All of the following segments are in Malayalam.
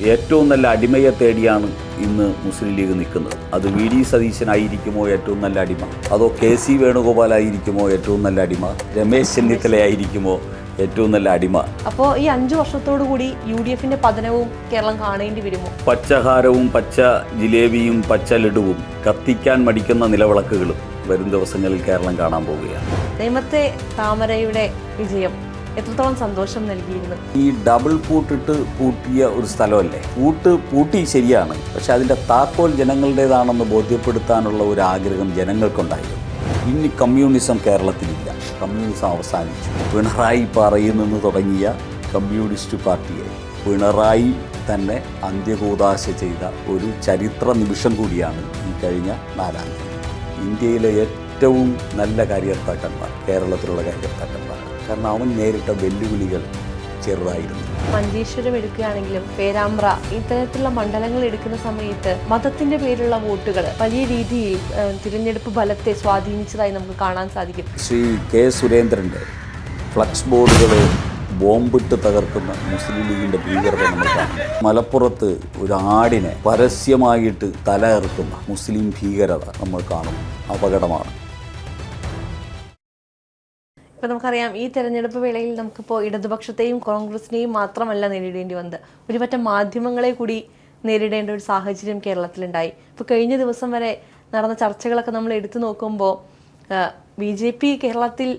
ഏറ്റവും നല്ല അടിമയെ തേടിയാണ് ഇന്ന് മുസ്ലിം ലീഗ് നിൽക്കുന്നത്. അത് വി ഡി സതീശനായിരിക്കുമോ ഏറ്റവും നല്ല അടിമ, അതോ കെ സി വേണുഗോപാലായിരിക്കുമോ ഏറ്റവും നല്ല അടിമ, രമേശ് ചെന്നിത്തലയായിരിക്കുമോ ഏറ്റവും നല്ല അടിമ? അപ്പോൾ ഈ 5 വർഷത്തോടു കൂടി UDFന്റെ പതനവും കേരളം കാണേണ്ടി വരുമോ? പച്ചഹാരവും പച്ച ജിലേബിയും പച്ച ലഡുവും കത്തിക്കാൻ മടിക്കുന്ന നിലവിളക്കുകളും വരും ദിവസങ്ങളിൽ കേരളം കാണാൻ പോവുകയാണ്. നേമത്തെ താമരയുടെ വിജയം എത്രത്തോളം സന്തോഷം നൽകിയിരുന്നു? ഈ ഡബിൾ പൂട്ടിട്ട് പൂട്ടിയ ഒരു സ്ഥലമല്ലേ, പൂട്ടി ശരിയാണ്, പക്ഷെ അതിൻ്റെ താക്കോൽ ജനങ്ങളുടേതാണെന്ന് ബോധ്യപ്പെടുത്താനുള്ള ഒരു ആഗ്രഹം ജനങ്ങൾക്കുണ്ടായിരുന്നു. ഇനി കമ്മ്യൂണിസം കേരളത്തിലില്ല, കമ്മ്യൂണിസം അവസാനിച്ചു. പിണറായി പാറയിൽ നിന്ന് തുടങ്ങിയ കമ്മ്യൂണിസ്റ്റ് പാർട്ടിയെ പിണറായി തന്നെ അന്ത്യകൂദാശ ചെയ്ത ഒരു ചരിത്ര നിമിഷം കൂടിയാണ് ഈ കഴിഞ്ഞ 4-ാം തീയതി. ഇന്ത്യയിലെ ഏറ്റവും നല്ല കാര്യകർത്താക്കന്മാർ കേരളത്തിലുള്ള കാര്യകർത്താക്കന്മാർ. കാരണം അവൻ നേരിട്ട വെല്ലുവിളികൾ ചെറുതായിരുന്നു. മഞ്ചേശ്വരം എടുക്കുകയാണെങ്കിലും പേരാമ്പ്ര ഇത്തരത്തിലുള്ള മണ്ഡലങ്ങൾ എടുക്കുന്ന സമയത്ത് മതത്തിന്റെ പേരിലുള്ള വോട്ടുകൾ വലിയ രീതിയിൽ തിരഞ്ഞെടുപ്പ് ഫലത്തെ സ്വാധീനിച്ചതായി നമുക്ക് കാണാൻ സാധിക്കും. ശ്രീ കെ സുരേന്ദ്രൻ്റെ ഫ്ലക്സ് ബോർഡുകൾ ബോംബിട്ട് തകർക്കുന്ന മുസ്ലിം ലീഗിൻ്റെ ഭീകരത നമ്മൾ കാണുന്നു. മലപ്പുറത്ത് ഒരു ആടിനെ പരസ്യമായിട്ട് തല ഇറക്കുന്ന മുസ്ലിം ഭീകരത നമ്മൾ കാണുന്നു. അപകടമാണ്. ഇപ്പം നമുക്കറിയാം, ഈ തെരഞ്ഞെടുപ്പ് വേളയിൽ നമുക്കിപ്പോൾ ഇടതുപക്ഷത്തെയും കോൺഗ്രസിനെയും മാത്രമല്ല നേരിടേണ്ടി വന്നത്, ഒരുപറ്റം മാധ്യമങ്ങളെ കൂടി നേരിടേണ്ട ഒരു സാഹചര്യം കേരളത്തിലുണ്ടായി. ഇപ്പോൾ കഴിഞ്ഞ ദിവസം വരെ നടന്ന ചർച്ചകളൊക്കെ നമ്മൾ എടുത്തു നോക്കുമ്പോൾ BJP കേരളത്തിൽ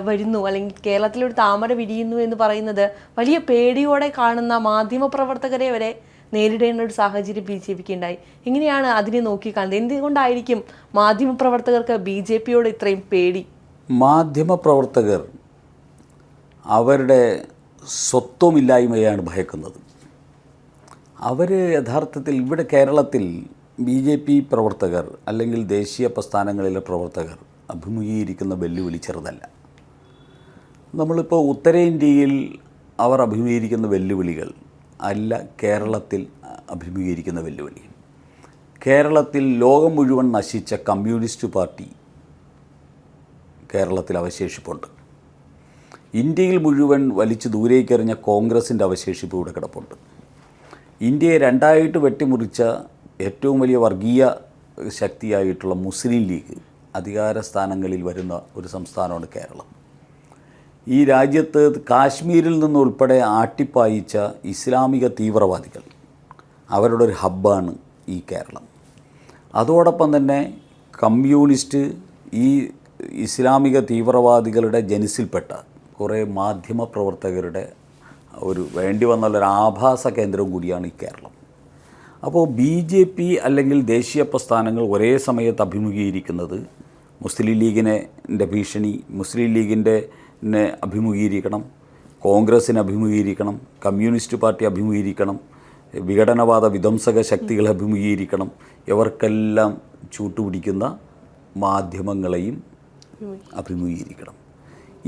വരുന്നു, അല്ലെങ്കിൽ കേരളത്തിലൊരു താമര വിരിയുന്നു എന്ന് പറയുന്നത് വലിയ പേടിയോടെ കാണുന്ന മാധ്യമപ്രവർത്തകരെ വരെ നേരിടേണ്ട ഒരു സാഹചര്യം BJPക്ക് ഉണ്ടായി. എങ്ങനെയാണ് അതിനെ നോക്കിക്കാണുന്നത്? എന്തുകൊണ്ടായിരിക്കും മാധ്യമപ്രവർത്തകർക്ക് BJPയോട് ഇത്രയും പേടി? മാധ്യമപ്രവർത്തകർ അവരുടെ സ്വത്വമില്ലായ്മയാണ് ഭയക്കുന്നത്. അവർ യഥാർത്ഥത്തിൽ ഇവിടെ കേരളത്തിൽ BJP പ്രവർത്തകർ അല്ലെങ്കിൽ ദേശീയ പ്രസ്ഥാനങ്ങളിലെ പ്രവർത്തകർ അഭിമുഖീകരിക്കുന്ന വെല്ലുവിളി ചെറുതല്ല. നമ്മളിപ്പോൾ ഉത്തരേന്ത്യയിൽ അവർ അഭിമുഖീകരിക്കുന്ന വെല്ലുവിളികൾ അല്ല കേരളത്തിൽ അഭിമുഖീകരിക്കുന്ന വെല്ലുവിളി. കേരളത്തിൽ ലോകം മുഴുവൻ നശിച്ച കമ്മ്യൂണിസ്റ്റ് പാർട്ടി കേരളത്തിൽ അവശേഷിപ്പുണ്ട്. ഇന്ത്യയിൽ മുഴുവൻ വലിച്ചു ദൂരേക്കെറിഞ്ഞ കോൺഗ്രസിൻ്റെ അവശേഷിപ്പ് ഇവിടെ കിടപ്പുണ്ട്. ഇന്ത്യയെ രണ്ടായിട്ട് വെട്ടിമുറിച്ച ഏറ്റവും വലിയ വർഗീയ ശക്തിയായിട്ടുള്ള മുസ്ലിം ലീഗ് അധികാര സ്ഥാനങ്ങളിൽ വരുന്ന ഒരു സംസ്ഥാനമാണ് കേരളം. ഈ രാജ്യത്ത് കാശ്മീരിൽ നിന്നുൾപ്പെടെ ആട്ടിപ്പായിച്ച ഇസ്ലാമിക തീവ്രവാദികൾ അവരുടെ ഒരു ഹബ്ബാണ് ഈ കേരളം. അതോടൊപ്പം തന്നെ കമ്മ്യൂണിസ്റ്റ് ഈ ഇസ്ലാമിക തീവ്രവാദികളുടെ ജനിസിൽപ്പെട്ട കുറേ മാധ്യമപ്രവർത്തകരുടെ ഒരു വേണ്ടി വന്നുള്ളൊരു ആഭാസ കേന്ദ്രവും കൂടിയാണ് ഈ കേരളം. അപ്പോൾ BJP അല്ലെങ്കിൽ ദേശീയ പ്രസ്ഥാനങ്ങൾ ഒരേ സമയത്ത് അഭിമുഖീകരിക്കുന്നത് മുസ്ലിം ലീഗിൻ്റെ ഭീഷണി, മുസ്ലിം ലീഗിൻ്റെ അഭിമുഖീകരിക്കണം, കോൺഗ്രസിനെ അഭിമുഖീകരിക്കണം, കമ്മ്യൂണിസ്റ്റ് പാർട്ടി അഭിമുഖീകരിക്കണം, വിഘടനവാദ വിധ്വംസക ശക്തികളെ അഭിമുഖീകരിക്കണം. ഇവർക്കെല്ലാം ചൂട്ടുപിടിക്കുന്ന മാധ്യമങ്ങളെയും അഭിമുഖീകരിക്കണം.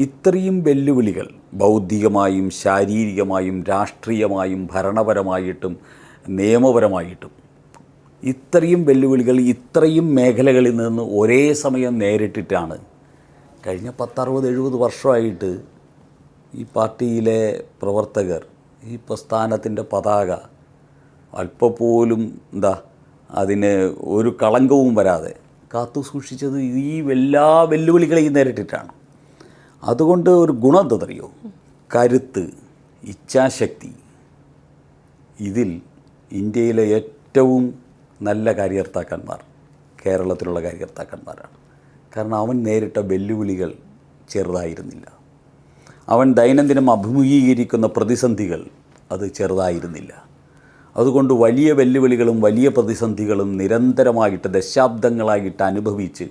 ഇത്രയും വെല്ലുവിളികൾ ബൗദ്ധികമായും ശാരീരികമായും രാഷ്ട്രീയമായും ഭരണപരമായിട്ടും നിയമപരമായിട്ടും ഇത്രയും വെല്ലുവിളികൾ ഇത്രയും മേഖലകളിൽ നിന്ന് ഒരേ സമയം നേരിട്ടിട്ടാണ് കഴിഞ്ഞ 10-60-70 വർഷമായിട്ട് ഈ പാർട്ടിയിലെ പ്രവർത്തകർ ഈ പ്രസ്ഥാനത്തിൻ്റെ പതാക അല്പപ്പോലും അതിന് ഒരു കളങ്കവും വരാതെ കാത്തു സൂക്ഷിച്ചത് ഈ എല്ലാ വെല്ലുവിളികളെയും നേരിട്ടിട്ടാണ്. അതുകൊണ്ട് ഒരു ഗുണം എന്താണെന്നറിയോ? കരുത്ത്, ഇച്ഛാശക്തി. ഇതിൽ ഇന്ത്യയിലെ ഏറ്റവും നല്ല കാര്യകർത്താക്കന്മാർ കേരളത്തിലുള്ള കാര്യകർത്താക്കന്മാരാണ്. കാരണം അവൻ നേരിട്ട വെല്ലുവിളികൾ ചെറുതായിരുന്നില്ല. അവൻ ദൈനംദിനം അഭിമുഖീകരിക്കുന്ന പ്രതിസന്ധികൾ അത് ചെറുതായിരുന്നില്ല. അതുകൊണ്ട് വലിയ വെല്ലുവിളികളും വലിയ പ്രതിസന്ധികളും നിരന്തരമായിട്ട് ദശാബ്ദങ്ങളായിട്ട് അനുഭവിച്ച്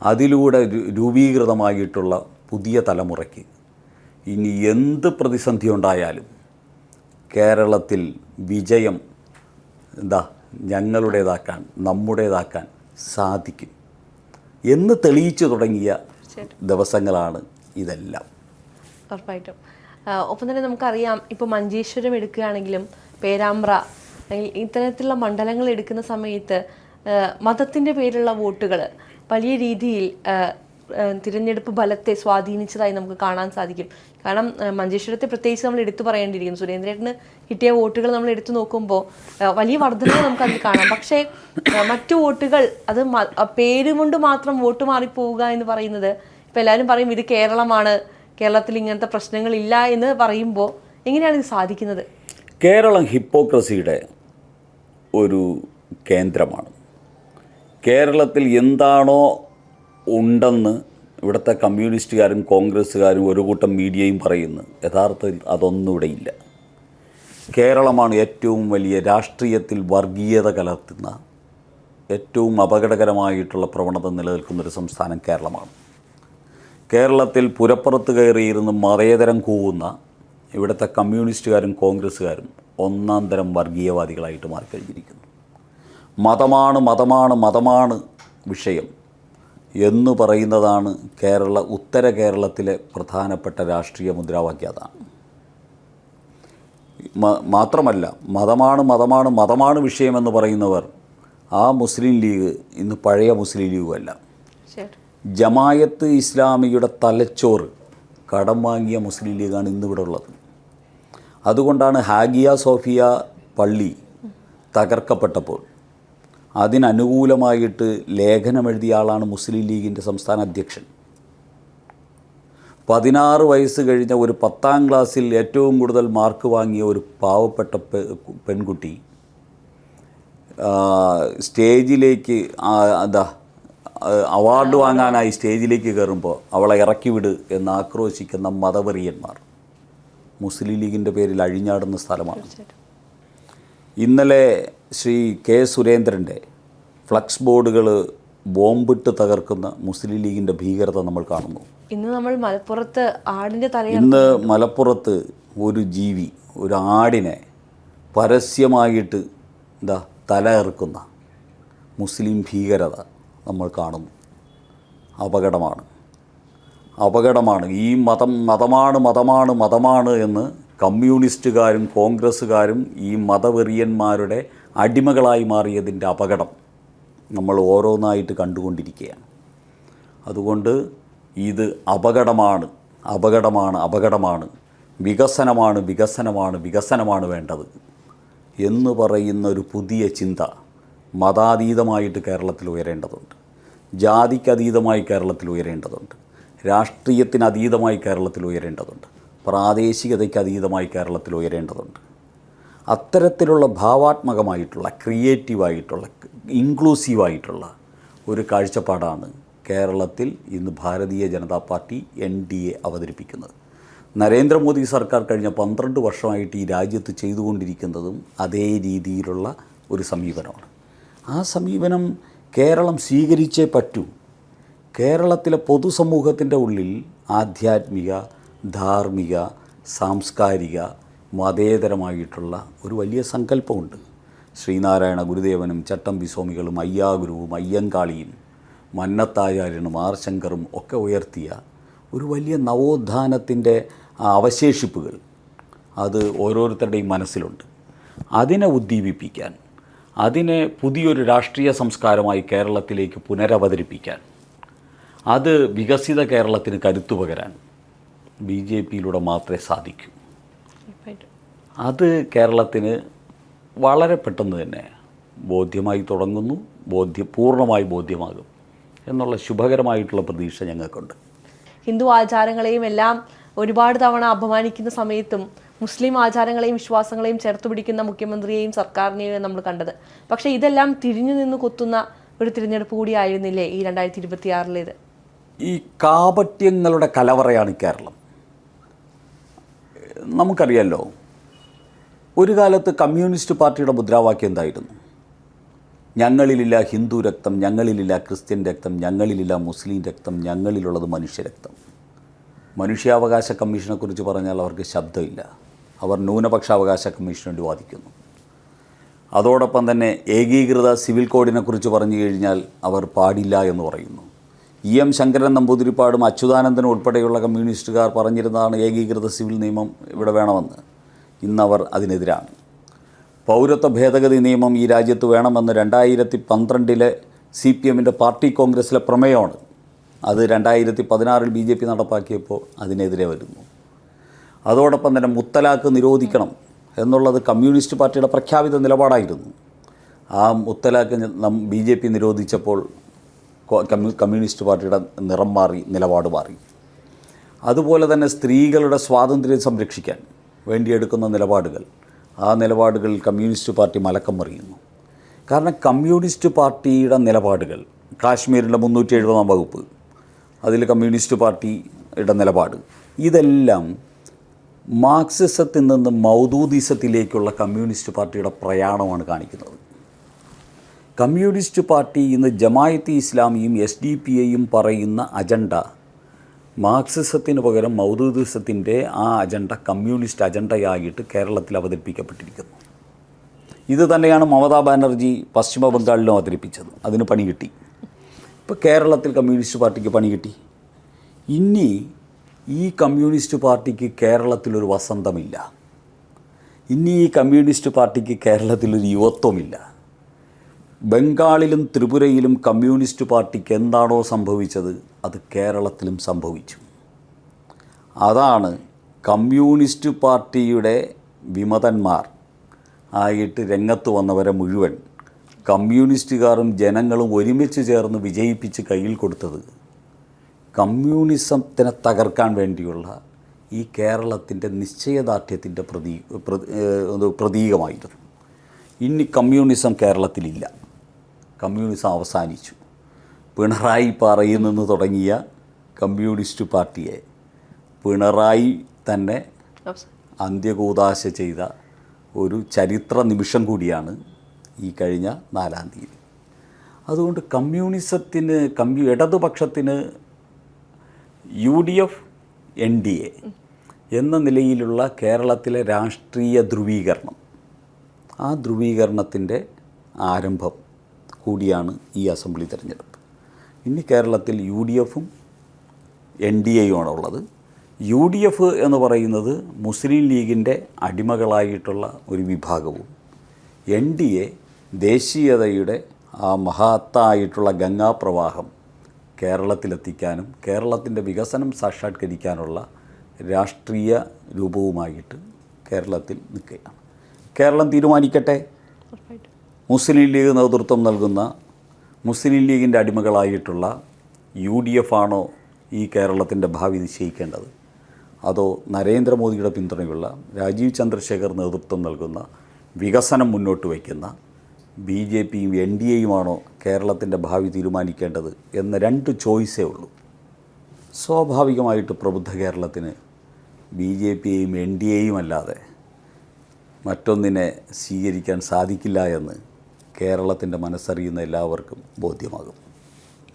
അതിലൂടെ രൂപീകൃതമായിട്ടുള്ള പുതിയ തലമുറയ്ക്ക് ഇനി എന്ത് പ്രതിസന്ധി ഉണ്ടായാലും കേരളത്തിൽ വിജയം ഞങ്ങളുടേതാക്കാൻ, നമ്മുടേതാക്കാൻ സാധിക്കും എന്ന് തെളിയിച്ചു തുടങ്ങിയ ദിവസങ്ങളാണ് ഇതെല്ലാം. ഉറപ്പായിട്ടും. ഒപ്പം തന്നെ നമുക്കറിയാം, ഇപ്പോൾ മഞ്ചേശ്വരം എടുക്കുകയാണെങ്കിലും പേരാമ്പ്ര ഇത്തരത്തിലുള്ള മണ്ഡലങ്ങൾ എടുക്കുന്ന സമയത്ത് മതത്തിൻ്റെ പേരിലുള്ള വോട്ടുകൾ വലിയ രീതിയിൽ തിരഞ്ഞെടുപ്പ് ഫലത്തെ സ്വാധീനിച്ചതായി നമുക്ക് കാണാൻ സാധിക്കും. കാരണം മഞ്ചേശ്വരത്തെ പ്രത്യേകിച്ച് നമ്മൾ എടുത്തു പറയേണ്ടിയിരിക്കുന്നു. സുരേന്ദ്രേട്ടന് കിട്ടിയ വോട്ടുകൾ നമ്മൾ എടുത്തു നോക്കുമ്പോൾ വലിയ വർധനവ് നമുക്ക് അതിൽ കാണാം. പക്ഷേ മറ്റു വോട്ടുകൾ അത് പേര് കൊണ്ട് മാത്രം വോട്ട് മാറിപ്പോവുക എന്ന് പറയുന്നത്, ഇപ്പം എല്ലാവരും പറയും ഇത് കേരളമാണ്, കേരളത്തിൽ ഇങ്ങനത്തെ പ്രശ്നങ്ങളില്ല എന്ന് പറയുമ്പോൾ എങ്ങനെയാണ് ഇത് സാധിക്കുന്നത്? കേരളം ഹിപ്പോക്രസിയുടെ ഒരു കേന്ദ്രമാണ്. കേരളത്തിൽ എന്താണോ ഉണ്ടെന്ന് ഇവിടുത്തെ കമ്മ്യൂണിസ്റ്റുകാരും കോൺഗ്രസ്സുകാരും ഒരു കൂട്ടം മീഡിയയും പറയുന്നു, യഥാർത്ഥത്തിൽ അതൊന്നും ഇവിടെയില്ല. കേരളമാണ് ഏറ്റവും വലിയ രാഷ്ട്രീയത്തിൽ വർഗീയത കലർത്തുന്ന, ഏറ്റവും അപകടകരമായിട്ടുള്ള പ്രവണത നിലനിൽക്കുന്നൊരു സംസ്ഥാനം കേരളമാണ്. കേരളത്തിൽ പുരപ്പുറത്ത് കയറിയിരുന്ന് മതേതരം കൂവുന്ന ഇവിടുത്തെ കമ്മ്യൂണിസ്റ്റുകാരും കോൺഗ്രസ്സുകാരും ഒന്നാം തരം വർഗീയവാദികളായിട്ട് മാറിക്കഴിഞ്ഞിരിക്കുന്നു. മതമാണ് മതമാണ് മതമാണ് വിഷയം എന്ന് പറയുന്നതാണ് ഉത്തര കേരളത്തിലെ പ്രധാനപ്പെട്ട രാഷ്ട്രീയ മുദ്രാവാക്യം. അതാണ്. മാത്രമല്ല, മതമാണ് മതമാണ് മതമാണ് വിഷയമെന്ന് പറയുന്നവർ ആ മുസ്ലിം ലീഗ് ഇന്ന് പഴയ മുസ്ലിം ലീഗുമല്ല. ജമായത്ത് ഇസ്ലാമിയുടെ തലച്ചോറ് കടം വാങ്ങിയ മുസ്ലിം ലീഗാണ് ഇന്നിവിടെ ഉള്ളത്. അതുകൊണ്ടാണ് ഹാഗിയ സോഫിയ പള്ളി തകർക്കപ്പെട്ടപ്പോൾ അതിനനുകൂലമായിട്ട് ലേഖനമെഴുതിയ ആളാണ് മുസ്ലിം ലീഗിൻ്റെ സംസ്ഥാന അധ്യക്ഷൻ. 16 വയസ്സ് കഴിഞ്ഞ ഒരു 10ാം ക്ലാസ്സിൽ ഏറ്റവും കൂടുതൽ മാർക്ക് വാങ്ങിയ ഒരു പാവപ്പെട്ട പെൺകുട്ടി സ്റ്റേജിലേക്ക് അവാർഡ് വാങ്ങാനായി സ്റ്റേജിലേക്ക് കയറുമ്പോൾ അവളെ ഇറക്കി വിട് എന്ന് ആക്രോശിക്കുന്ന മതവെറിയന്മാർ മുസ്ലിം ലീഗിൻ്റെ പേരിൽ അഴിഞ്ഞാടുന്ന സ്ഥലമാണ്. ഇന്നലെ ശ്രീ കെ സുരേന്ദ്രൻ്റെ ഫ്ലക്സ് ബോർഡുകൾ ബോംബിട്ട് തകർക്കുന്ന മുസ്ലിം ലീഗിൻ്റെ ഭീകരത നമ്മൾ കാണുന്നു. ഇന്ന് മലപ്പുറത്ത് ഒരു ജീവി, ഒരു ആടിനെ പരസ്യമായിട്ട് തല ഇറക്കുന്ന മുസ്ലിം ഭീകരത നമ്മൾ കാണുന്നു. അപകടമാണ്. ഈ മതമാണ് എന്ന് കമ്മ്യൂണിസ്റ്റുകാരും കോൺഗ്രസ്സുകാരും ഈ മതവെറിയന്മാരുടെ അടിമകളായി മാറിയതിൻ്റെ അപകടം നമ്മൾ ഓരോന്നായിട്ട് കണ്ടുകൊണ്ടിരിക്കുകയാണ്. അതുകൊണ്ട് ഇത് അപകടമാണ്. വികസനമാണ് വേണ്ടത് എന്ന് പറയുന്ന ഒരു പുതിയ ചിന്ത മതാതീതമായിട്ട് കേരളത്തിൽ ഉയരേണ്ടതുണ്ട്. ജാതിക്കതീതമായി കേരളത്തിൽ ഉയരേണ്ടതുണ്ട്. രാഷ്ട്രീയത്തിനതീതമായി കേരളത്തിൽ ഉയരേണ്ടതുണ്ട്. പ്രാദേശികതയ്ക്ക് അതീതമായി കേരളത്തിൽ ഉയരേണ്ടതുണ്ട്. അത്തരത്തിലുള്ള ഭാവാത്മകമായിട്ടുള്ള, ക്രിയേറ്റീവായിട്ടുള്ള, ഇൻക്ലൂസീവായിട്ടുള്ള ഒരു കാഴ്ചപ്പാടാണ് കേരളത്തിൽ ഇന്ന് ഭാരതീയ ജനതാ പാർട്ടി NDA അവതരിപ്പിക്കുന്നത്. നരേന്ദ്രമോദി സർക്കാർ കഴിഞ്ഞ 12 വർഷമായിട്ട് ഈ രാജ്യത്ത് ചെയ്തുകൊണ്ടിരിക്കുന്നതും അതേ രീതിയിലുള്ള ഒരു സമീപനമാണ്. ആ സമീപനം കേരളം സ്വീകരിച്ചേ പറ്റൂ. കേരളത്തിലെ പൊതുസമൂഹത്തിൻ്റെ ഉള്ളിൽ ആധ്യാത്മിക, ധാർമ്മിക, സാംസ്കാരിക, മതേതരമായിട്ടുള്ള ഒരു വലിയ സങ്കല്പമുണ്ട്. ശ്രീനാരായണ ഗുരുദേവനും ചട്ടമ്പി സ്വാമികളും അയ്യാഗുരുവും അയ്യങ്കാളിയും മന്നത്താചാര്യനും ശങ്കറും ഒക്കെ ഉയർത്തിയ ഒരു വലിയ നവോത്ഥാനത്തിൻ്റെ അവശേഷിപ്പുകൾ അത് ഓരോരുത്തരുടെയും മനസ്സിലുണ്ട്. അതിനെ ഉദ്ദീപിപ്പിക്കാൻ, അതിനെ പുതിയൊരു രാഷ്ട്രീയ സംസ്കാരമായി കേരളത്തിലേക്ക് പുനരവതരിപ്പിക്കാൻ, അത് വികസിത കേരളത്തിന് കരുത്തു പകരാൻ BJPയിലൂടെ മാത്രമേ സാധിക്കൂ. അത് കേരളത്തിന് വളരെ പെട്ടെന്ന് തന്നെ ബോധ്യമായി തുടങ്ങുന്നു, പൂർണ്ണമായി ബോധ്യമാകും എന്നുള്ള ശുഭകരമായിട്ടുള്ള പ്രതീക്ഷ ഞങ്ങൾക്കുണ്ട്. ഹിന്ദു ആചാരങ്ങളെയും എല്ലാം ഒരുപാട് തവണ അപമാനിക്കുന്ന സമയത്തും മുസ്ലിം ആചാരങ്ങളെയും വിശ്വാസങ്ങളെയും ചേർത്ത് പിടിക്കുന്ന മുഖ്യമന്ത്രിയെയും സർക്കാരിനെയും നമ്മൾ കണ്ടത്. പക്ഷേ ഇതെല്ലാം തിരിഞ്ഞു നിന്ന് കൊത്തുന്ന ഒരു തിരഞ്ഞെടുപ്പ് കൂടിയായിരുന്നില്ലേ ഈ 2026 ഈ കാപട്യങ്ങളുടെ കലവറയാണ് കേരളം. നമുക്കറിയാമല്ലോ, ഒരു കാലത്ത് കമ്മ്യൂണിസ്റ്റ് പാർട്ടിയുടെ മുദ്രാവാക്യം എന്തായിരുന്നു? ഞങ്ങളിലില്ല ഹിന്ദു രക്തം, ഞങ്ങളിലില്ല ക്രിസ്ത്യൻ രക്തം, ഞങ്ങളിലില്ല മുസ്ലിം രക്തം, ഞങ്ങളിലുള്ളത് മനുഷ്യരക്തം. മനുഷ്യാവകാശ കമ്മീഷനെക്കുറിച്ച് പറഞ്ഞാൽ അവർക്ക് ശബ്ദമില്ല. അവർ ന്യൂനപക്ഷാവകാശ കമ്മീഷന് വേണ്ടി വാദിക്കുന്നു. അതോടൊപ്പം തന്നെ ഏകീകൃത സിവിൽ കോഡിനെക്കുറിച്ച് പറഞ്ഞു കഴിഞ്ഞാൽ അവർ പാടില്ല എന്ന് പറയുന്നു. EM ശങ്കരൻ നമ്പൂതിരിപ്പാടും അച്യുതാനന്ദനും ഉൾപ്പെടെയുള്ള കമ്മ്യൂണിസ്റ്റുകാർ പറഞ്ഞിരുന്നതാണ് ഏകീകൃത സിവിൽ നിയമം ഇവിടെ വേണമെന്ന്. ഇന്നവർ അതിനെതിരാണ്. പൗരത്വ ഭേദഗതി നിയമം ഈ രാജ്യത്ത് വേണമെന്ന് 2012 CPMൻ്റെ പാർട്ടി കോൺഗ്രസ്സിലെ പ്രമേയമാണ്. അത് 2016 BJP നടപ്പാക്കിയപ്പോൾ അതിനെതിരെ വരുന്നു. അതോടൊപ്പം തന്നെ മുത്തലാഖ് നിരോധിക്കണം എന്നുള്ളത് കമ്മ്യൂണിസ്റ്റ് പാർട്ടിയുടെ പ്രഖ്യാപിത നിലപാടായിരുന്നു. ആ മുത്തലാഖ് BJP നിരോധിച്ചപ്പോൾ കമ്മ്യൂണിസ്റ്റ് പാർട്ടിയുടെ നിറം മാറി, നിലപാട് മാറി. അതുപോലെ തന്നെ സ്ത്രീകളുടെ സ്വാതന്ത്ര്യം സംരക്ഷിക്കാൻ വേണ്ടിയെടുക്കുന്ന നിലപാടുകൾ, ആ നിലപാടുകളിൽ കമ്മ്യൂണിസ്റ്റ് പാർട്ടി മലക്കം മറിയുന്നു. കാരണം കമ്മ്യൂണിസ്റ്റ് പാർട്ടിയുടെ നിലപാടുകൾ, കാശ്മീരിൻ്റെ 370-ാം വകുപ്പ്, അതിൽ കമ്മ്യൂണിസ്റ്റ് പാർട്ടിയുടെ നിലപാട്, ഇതെല്ലാം മാർക്സിസത്തിൽ നിന്ന് മൗദൂദിസത്തിലേക്കുള്ള കമ്മ്യൂണിസ്റ്റ് പാർട്ടിയുടെ പ്രയാണമാണ് കാണിക്കുന്നത്. കമ്മ്യൂണിസ്റ്റ് പാർട്ടി ഇന്ന് ജമായത്തെ ഇസ്ലാമിയും SDP-യും പറയുന്ന അജണ്ട മാർക്സിസത്തിന് പകരം മൗദൂദിസത്തിൻ്റെ ആ അജണ്ട കമ്മ്യൂണിസ്റ്റ് അജണ്ടയായിട്ട് കേരളത്തിൽ അവതരിപ്പിക്കപ്പെട്ടിരിക്കുന്നു. ഇത് തന്നെയാണ് മമതാ ബാനർജി പശ്ചിമ ബംഗാളിലും അവതരിപ്പിച്ചത്. അതിന് പണി കിട്ടി. ഇപ്പോൾ കേരളത്തിൽ കമ്മ്യൂണിസ്റ്റ് പാർട്ടിക്ക് പണി കിട്ടി. ഇനി ഈ കമ്മ്യൂണിസ്റ്റ് പാർട്ടിക്ക് കേരളത്തിലൊരു വസന്തമില്ല. ഇനി ഈ കമ്മ്യൂണിസ്റ്റ് പാർട്ടിക്ക് കേരളത്തിലൊരു യുവത്വമില്ല. ബംഗാളിലും ത്രിപുരയിലും കമ്മ്യൂണിസ്റ്റ് പാർട്ടിക്ക് എന്താണോ സംഭവിച്ചത് അത് കേരളത്തിലും സംഭവിച്ചു. അതാണ് കമ്മ്യൂണിസ്റ്റ് പാർട്ടിയുടെ വിമതന്മാർ ആയിട്ട് രംഗത്ത് വന്നവരെ മുഴുവൻ കമ്മ്യൂണിസ്റ്റുകാരും ജനങ്ങളും ഒരുമിച്ച് ചേർന്ന് വിജയിപ്പിച്ച് കയ്യിൽ കൊടുത്തത് കമ്മ്യൂണിസത്തിനെ തകർക്കാൻ വേണ്ടിയുള്ള ഈ കേരളത്തിൻ്റെ നിശ്ചയദാർഢ്യത്തിൻ്റെ പ്രതീകമായിരുന്നു. ഇനി കമ്മ്യൂണിസം കേരളത്തിലില്ല. കമ്മ്യൂണിസം അവസാനിച്ചു. പിണറായി പാറയിൽ നിന്ന് തുടങ്ങിയ കമ്മ്യൂണിസ്റ്റ് പാർട്ടിയെ പിണറായി തന്നെ അന്ത്യകൂദാശ ചെയ്ത ഒരു ചരിത്ര നിമിഷം കൂടിയാണ് ഈ കഴിഞ്ഞ 4-ാം തീയതി. അതുകൊണ്ട് കമ്മ്യൂണിസത്തിന് ഇടതുപക്ഷത്തിന് UDF NDA എന്ന നിലയിലുള്ള കേരളത്തിലെ രാഷ്ട്രീയ ധ്രുവീകരണം, ആ ധ്രുവീകരണത്തിൻ്റെ ആരംഭം കൂടിയാണ് ഈ അസംബ്ലി തെരഞ്ഞെടുപ്പ്. ഇനി കേരളത്തിൽ UDFും NDAയുമാണ് ഉള്ളത്. UDF എന്ന് പറയുന്നത് മുസ്ലിം ലീഗിൻ്റെ അടിമകളായിട്ടുള്ള ഒരു വിഭാഗവും, NDA ദേശീയതയുടെ ആ മഹത്തായിട്ടുള്ള ഗംഗാപ്രവാഹം കേരളത്തിലെത്തിക്കാനും കേരളത്തിൻ്റെ വികസനം സാക്ഷാത്കരിക്കാനുള്ള രാഷ്ട്രീയ രൂപവുമായിട്ട് കേരളത്തിൽ നിൽക്കുകയാണ്. കേരളം തീരുമാനിക്കട്ടെ. മുസ്ലിം ലീഗ് നേതൃത്വം നൽകുന്ന മുസ്ലിം ലീഗിൻ്റെ അടിമകളായിട്ടുള്ള UDF ആണോ ഈ കേരളത്തിൻ്റെ ഭാവി നിശ്ചയിക്കേണ്ടത്, അതോ നരേന്ദ്രമോദിയുടെ പിന്തുണയുള്ള രാജീവ് ചന്ദ്രശേഖർ നേതൃത്വം നൽകുന്ന വികസനം മുന്നോട്ട് വയ്ക്കുന്ന BJPയും NDAയുമാണോ കേരളത്തിൻ്റെ ഭാവി തീരുമാനിക്കേണ്ടത് എന്ന 2 ചോയ്സേ ഉള്ളൂ. സ്വാഭാവികമായിട്ട് പ്രബുദ്ധ കേരളത്തിന് BJPയെയും NDAയും അല്ലാതെ മറ്റൊന്നിനെ സ്വീകരിക്കാൻ സാധിക്കില്ല എന്ന് കേരളത്തിൻ്റെ മനസ്സറിയുന്ന എല്ലാവർക്കും ബോധ്യമാകും.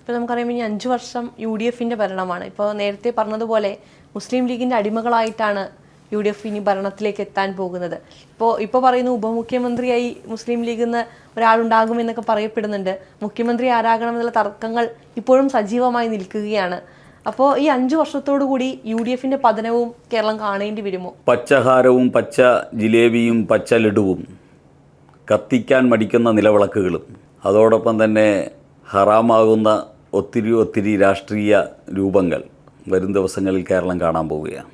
ഇപ്പോൾ നമുക്കറിയാം ഇനി 5 വർഷം UDFൻ്റെ ഭരണമാണ്. ഇപ്പോൾ നേരത്തെ പറഞ്ഞതുപോലെ മുസ്ലിം ലീഗിൻ്റെ അടിമകളായിട്ടാണ് UDF ഇനി ഭരണത്തിലേക്ക് എത്താൻ പോകുന്നത്. ഇപ്പോൾ പറയുന്നു ഉപമുഖ്യമന്ത്രിയായി മുസ്ലിം ലീഗിൽ നിന്ന് ഒരാളുണ്ടാകുമെന്നൊക്കെ പറയപ്പെടുന്നുണ്ട്. മുഖ്യമന്ത്രി ആരാകണമെന്നുള്ള തർക്കങ്ങൾ ഇപ്പോഴും സജീവമായി നിൽക്കുകയാണ്. അപ്പോൾ ഈ 5 വർഷത്തോടു കൂടി UDFൻ്റെ പതനവും കേരളം കാണേണ്ടി വരുമോ? പച്ചഹാരവും പച്ച ജിലേബിയും പച്ച ലഡുവും കത്തിക്കാൻ മടിക്കുന്ന നിലവിളക്കുകളും അതോടൊപ്പം തന്നെ ഹറാമാകുന്ന ഒത്തിരി രാഷ്ട്രീയ രൂപങ്ങൾ വരും ദിവസങ്ങളിൽ കേരളം കാണാൻ പോവുകയാണ്.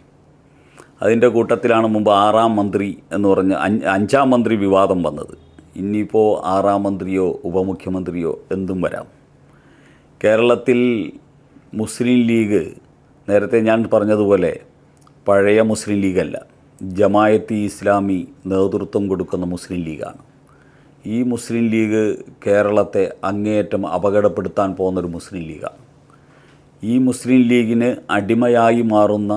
അതിൻ്റെ കൂട്ടത്തിലാണ് മുമ്പ് 6ാം മന്ത്രി എന്ന് പറഞ്ഞ് 5ാം മന്ത്രി വിവാദം വന്നത്. ഇനിയിപ്പോൾ 6ാം മന്ത്രിയോ ഉപമുഖ്യമന്ത്രിയോ എന്തും വരാം. കേരളത്തിൽ മുസ്ലിം ലീഗ് നേരത്തെ ഞാൻ പറഞ്ഞതുപോലെ പഴയ മുസ്ലിം ലീഗല്ല, ജമായത്തെ ഇസ്ലാമി നേതൃത്വം കൊടുക്കുന്ന മുസ്ലിം ലീഗാണ്. ഈ മുസ്ലിം ലീഗ് കേരളത്തെ അങ്ങേയറ്റം അപകടപ്പെടുത്താൻ പോകുന്നൊരു മുസ്ലിം ലീഗാണ്. ഈ മുസ്ലിം ലീഗിന് അടിമയായി മാറുന്ന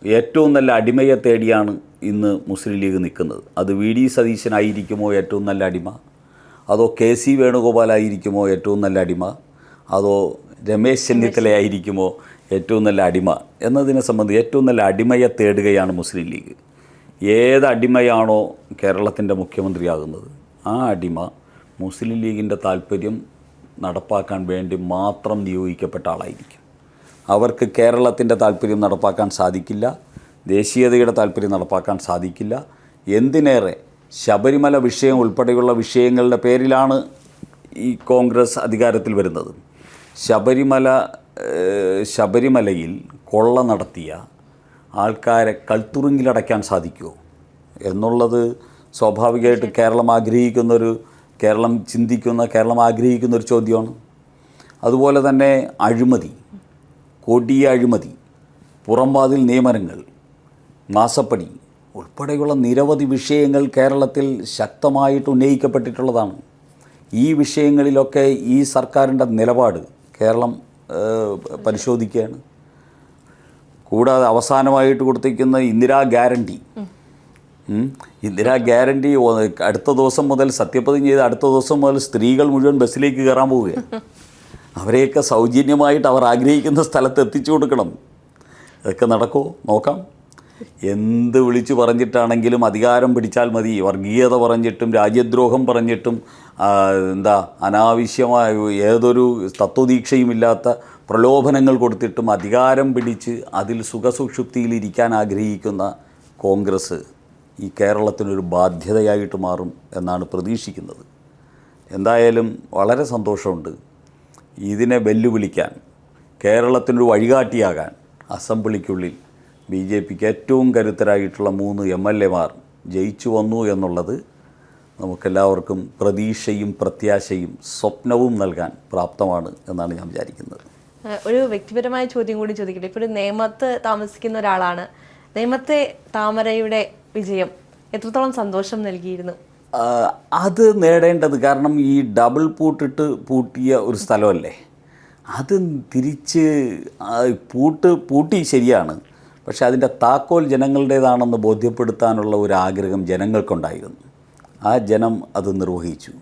ഏറ്റവും നല്ല അടിമയെ തേടിയാണ് ഇന്ന് മുസ്ലിം ലീഗ് നിൽക്കുന്നത്. അത് VD സതീശനായിരിക്കുമോ ഏറ്റവും നല്ല അടിമ, അതോ KC വേണുഗോപാലായിരിക്കുമോ ഏറ്റവും നല്ല അടിമ, അതോ രമേശ് ചെന്നിത്തലയായിരിക്കുമോ ഏറ്റവും നല്ല അടിമ എന്നതിനെ സംബന്ധിച്ച് ഏറ്റവും നല്ല അടിമയെ തേടുകയാണ് മുസ്ലിം ലീഗ്. ഏത് അടിമയാണോ കേരളത്തിൻ്റെ മുഖ്യമന്ത്രിയാകുന്നത് ആ അടിമ മുസ്ലിം ലീഗിൻ്റെ താല്പര്യം നടപ്പാക്കാൻ വേണ്ടി മാത്രം നിയോഗിക്കപ്പെട്ട ആളായിരിക്കും. അവർക്ക് കേരളത്തിൻ്റെ താല്പര്യം നടപ്പാക്കാൻ സാധിക്കില്ല, ദേശീയതയുടെ താല്പര്യം നടപ്പാക്കാൻ സാധിക്കില്ല. എന്തിനേറെ ശബരിമല വിഷയം ഉൾപ്പെടെയുള്ള വിഷയങ്ങളുടെ പേരിലാണ് ഈ കോൺഗ്രസ് അധികാരത്തിൽ വരുന്നത്. ശബരിമലയിൽ കൊള്ള നടത്തിയ ആൾക്കാരെ കൽത്തുറുങ്കിലടയ്ക്കാൻ സാധിക്കുമോ എന്നുള്ളത് സ്വാഭാവികമായിട്ട് കേരളം ചിന്തിക്കുന്ന, കേരളം ആഗ്രഹിക്കുന്ന ഒരു ചോദ്യമാണ്. അതുപോലെ തന്നെ അഴിമതി, കൊടിയ അഴിമതി, പുറംവാതിൽ നിയമനങ്ങൾ, മാസപ്പടി ഉൾപ്പെടെയുള്ള നിരവധി വിഷയങ്ങൾ കേരളത്തിൽ ശക്തമായിട്ട് ഉന്നയിക്കപ്പെട്ടിട്ടുള്ളതാണ്. ഈ വിഷയങ്ങളിലൊക്കെ ഈ സർക്കാരിൻ്റെ നിലപാട് കേരളം പരിശോധിക്കുകയാണ്. കൂടാതെ അവസാനമായിട്ട് കൊടുത്തിരിക്കുന്ന ഇന്ദിരാ ഗ്യാരണ്ടി അടുത്ത ദിവസം മുതൽ സത്യപ്രതിജ്ഞ ചെയ്ത് അടുത്ത ദിവസം മുതൽ സ്ത്രീകൾ മുഴുവൻ ബസ്സിലേക്ക് കയറാൻ പോവുകയാണ്. അവരെയൊക്കെ സൗജന്യമായിട്ട് അവർ ആഗ്രഹിക്കുന്ന സ്ഥലത്ത് എത്തിച്ചു കൊടുക്കണം. ഇതൊക്കെ നടക്കുമോ നോക്കാം. എന്ത് വിളിച്ചു പറഞ്ഞിട്ടാണെങ്കിലും അധികാരം പിടിച്ചാൽ മതി, വർഗീയത പറഞ്ഞിട്ടും രാജ്യദ്രോഹം പറഞ്ഞിട്ടും അനാവശ്യമായ ഏതൊരു തത്വദീക്ഷയുമില്ലാത്ത പ്രലോഭനങ്ങൾ കൊടുത്തിട്ടും അധികാരം പിടിച്ച് അതിൽ സുഖസുഷുപ്തിയിലിരിക്കാൻ ആഗ്രഹിക്കുന്ന കോൺഗ്രസ് ഈ കേരളത്തിനൊരു ബാധ്യതയായിട്ട് മാറും എന്നാണ് പ്രതീക്ഷിക്കുന്നത്. എന്തായാലും വളരെ സന്തോഷമുണ്ട്. ഇതിനെ വെല്ലുവിളിക്കാൻ, കേരളത്തിനൊരു വഴികാട്ടിയാകാൻ അസംബ്ലിക്കുള്ളിൽ BJPക്ക് ഏറ്റവും കരുത്തരായിട്ടുള്ള 3 MLAമാർ ജയിച്ചു വന്നു എന്നുള്ളത് നമുക്കെല്ലാവർക്കും പ്രതീക്ഷയും പ്രത്യാശയും സ്വപ്നവും നൽകാൻ പ്രാപ്തമാണ് എന്നാണ് ഞാൻ വിചാരിക്കുന്നത്. ഒരു വ്യക്തിപരമായ ചോദ്യം കൂടി ചോദിക്കട്ടെ. ഇപ്പോൾ ഒരു നേമത്ത് താമസിക്കുന്ന ഒരാളാണ്. നേമത്തെ താമരയുടെ വിജയം എത്രത്തോളം സന്തോഷം നൽകിയിരുന്നു? അത് നേടേണ്ടത്, കാരണം ഈ ഡബിൾ പൂട്ടിയ ഒരു സ്ഥലമല്ലേ, അത് തിരിച്ച് പൂട്ടി ശരിയാണ്, പക്ഷെ അതിൻ്റെ താക്കോൽ ജനങ്ങളുടേതാണെന്ന് ബോധ്യപ്പെടുത്താനുള്ള ഒരു ആഗ്രഹം ജനങ്ങൾക്കുണ്ടായിരുന്നു. ആ ജനം അത് നിർവഹിച്ചു.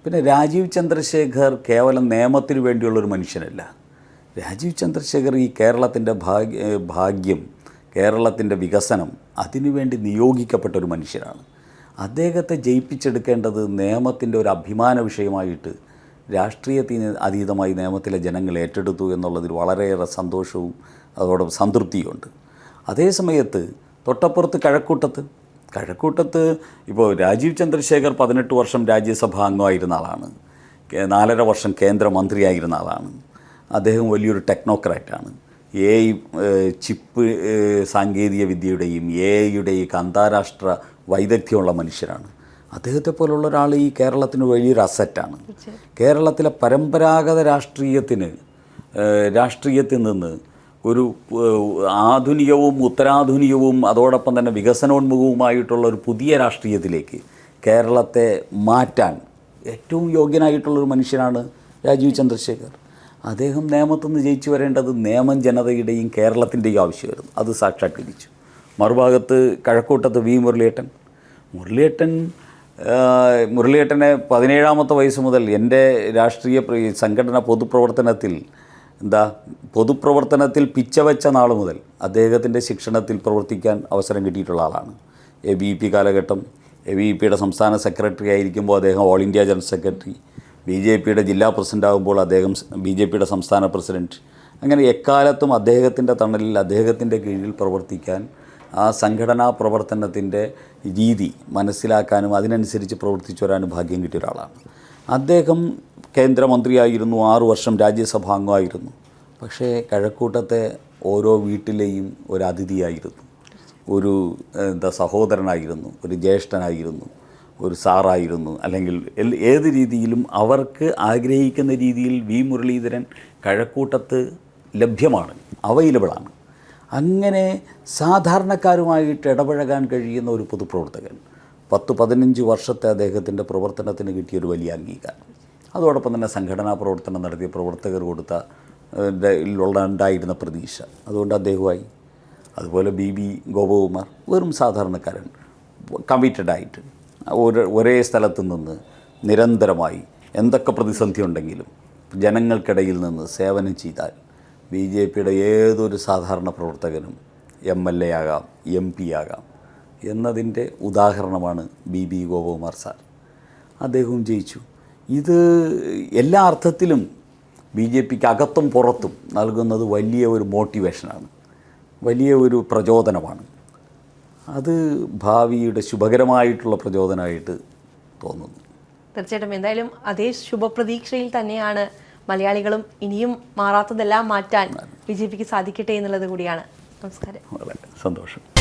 പിന്നെ രാജീവ് ചന്ദ്രശേഖർ കേവലം നിയമത്തിന് വേണ്ടിയുള്ളൊരു മനുഷ്യനല്ല. രാജീവ് ചന്ദ്രശേഖർ ഈ കേരളത്തിൻ്റെ ഭാഗ്യം, കേരളത്തിൻ്റെ വികസനം അതിനുവേണ്ടി നിയോഗിക്കപ്പെട്ട ഒരു മനുഷ്യരാണ്. അദ്ദേഹത്തെ ജയിപ്പിച്ചെടുക്കേണ്ടത് നിയമത്തിൻ്റെ ഒരു അഭിമാന വിഷയമായിട്ട് രാഷ്ട്രീയത്തിന് അതീതമായി നിയമത്തിലെ ജനങ്ങൾ ഏറ്റെടുത്തു എന്നുള്ളതിൽ വളരെയേറെ സന്തോഷവും അതോടൊപ്പം സംതൃപ്തിയുമുണ്ട്. അതേസമയത്ത് തൊട്ടപ്പുറത്ത് കഴക്കൂട്ടത്ത് ഇപ്പോൾ രാജീവ് ചന്ദ്രശേഖർ 18 വർഷം രാജ്യസഭാ അംഗമായിരുന്ന ആളാണ്, 4.5 വർഷം കേന്ദ്രമന്ത്രിയായിരുന്ന ആളാണ്. അദ്ദേഹം വലിയൊരു ടെക്നോക്രാറ്റാണ്. ചിപ്പ് സാങ്കേതിക വിദ്യയുടെയും AIയുടെയും അന്താരാഷ്ട്ര വൈദഗ്ധ്യമുള്ള മനുഷ്യരാണ്. അദ്ദേഹത്തെ പോലുള്ള ഒരാൾ ഈ കേരളത്തിന് വലിയൊരു അസറ്റാണ്. കേരളത്തിലെ പരമ്പരാഗത രാഷ്ട്രീയത്തിൽ നിന്ന് ഒരു ആധുനികവും ഉത്തരാധുനികവും അതോടൊപ്പം തന്നെ വികസനോന്മുഖവുമായിട്ടുള്ള ഒരു പുതിയ രാഷ്ട്രീയത്തിലേക്ക് കേരളത്തെ മാറ്റാൻ ഏറ്റവും യോഗ്യനായിട്ടുള്ളൊരു മനുഷ്യനാണ് രാജീവ് ചന്ദ്രശേഖർ. അദ്ദേഹം നേമത്തുനിന്ന് ജയിച്ചു വരേണ്ടത് നേമം ജനതയുടെയും കേരളത്തിൻ്റെയും ആവശ്യമായിരുന്നു. അത് സാക്ഷാത്കരിച്ചു. മറുഭാഗത്ത് കഴക്കൂട്ടത്ത് മുരളിയേട്ടനെ 17ാമത്തെ വയസ്സ് മുതൽ എൻ്റെ രാഷ്ട്രീയ സംഘടന പൊതുപ്രവർത്തനത്തിൽ പിച്ചവെച്ച നാൾ മുതൽ അദ്ദേഹത്തിൻ്റെ ശിക്ഷണത്തിൽ പ്രവർത്തിക്കാൻ അവസരം കിട്ടിയിട്ടുള്ള ആളാണ്. ABVP കാലഘട്ടം, ABVPയുടെ സംസ്ഥാന സെക്രട്ടറി ആയിരിക്കുമ്പോൾ അദ്ദേഹം ഓൾ ഇന്ത്യ ജനറൽ സെക്രട്ടറി, BJPയുടെ ജില്ലാ പ്രസിഡൻ്റ് ആകുമ്പോൾ അദ്ദേഹം BJPയുടെ സംസ്ഥാന പ്രസിഡൻറ്റ്. അങ്ങനെ എക്കാലത്തും അദ്ദേഹത്തിൻ്റെ തണലിൽ, അദ്ദേഹത്തിൻ്റെ കീഴിൽ പ്രവർത്തിക്കാൻ, ആ സംഘടനാ പ്രവർത്തനത്തിൻ്റെ രീതി മനസ്സിലാക്കാനും അതിനനുസരിച്ച് പ്രവർത്തിച്ചു വരാനും ഭാഗ്യം കിട്ടിയ ഒരാളാണ്. അദ്ദേഹം കേന്ദ്രമന്ത്രിയായിരുന്നു, 6 വർഷം രാജ്യസഭാ അംഗമായിരുന്നു. പക്ഷേ കഴക്കൂട്ടത്തെ ഓരോ വീട്ടിലെയും ഒരു അതിഥിയായിരുന്നു, ഒരു സഹോദരനായിരുന്നു, ഒരു ജ്യേഷ്ഠനായിരുന്നു, ഒരു സാറായിരുന്നു. അല്ലെങ്കിൽ ഏത് രീതിയിലും അവർക്ക് ആഗ്രഹിക്കുന്ന രീതിയിൽ മുരളീധരൻ കഴക്കൂട്ടത്ത് ലഭ്യമാണ്, അവൈലബിളാണ്. അങ്ങനെ സാധാരണക്കാരുമായിട്ട് ഇടപഴകാൻ കഴിയുന്ന ഒരു പൊതുപ്രവർത്തകൻ. 10-15 വർഷത്തെ അദ്ദേഹത്തിൻ്റെ പ്രവർത്തനത്തിന് കിട്ടിയൊരു വലിയ അംഗീകാരം. അതോടൊപ്പം തന്നെ സംഘടനാ പ്രവർത്തനം നടത്തിയ പ്രവർത്തകർ ഉണ്ടായിരുന്ന പ്രതീക്ഷ, അതുകൊണ്ട് അദ്ദേഹമായി. അതുപോലെ BB ഗോപകുമാർ വെറും സാധാരണക്കാരൻ, കമ്മിറ്റഡായിട്ട് ഒരേ സ്ഥലത്ത് നിന്ന് നിരന്തരമായി എന്തൊക്കെ പ്രതിസന്ധി ഉണ്ടെങ്കിലും ജനങ്ങൾക്കിടയിൽ നിന്ന് സേവനം ചെയ്താൽ BJPയുടെ ഏതൊരു സാധാരണ പ്രവർത്തകനും MLA ആകാം, MP ആകാം എന്നതിൻ്റെ ഉദാഹരണമാണ് BB ഗോപകുമാർ സാർ. അദ്ദേഹവും ജയിച്ചു. ഇത് എല്ലാ അർത്ഥത്തിലും BJPക്ക് അകത്തും പുറത്തും നൽകുന്നത് വലിയ ഒരു മോട്ടിവേഷനാണ്, വലിയ ഒരു പ്രചോദനമാണ്. അത് ഭാവിയുടെ ശുഭകരമായിട്ടുള്ള പ്രചോദനമായിട്ട് തോന്നുന്നു. തീർച്ചയായിട്ടും. എന്തായാലും അതേ ശുഭപ്രതീക്ഷയിൽ തന്നെയാണ് മലയാളികളും. ഇനിയും മാറാത്തതെല്ലാം മാറ്റാൻ BJPക്ക് സാധിക്കട്ടെ എന്നുള്ളത് കൂടിയാണ്. നമസ്കാരം. സന്തോഷം.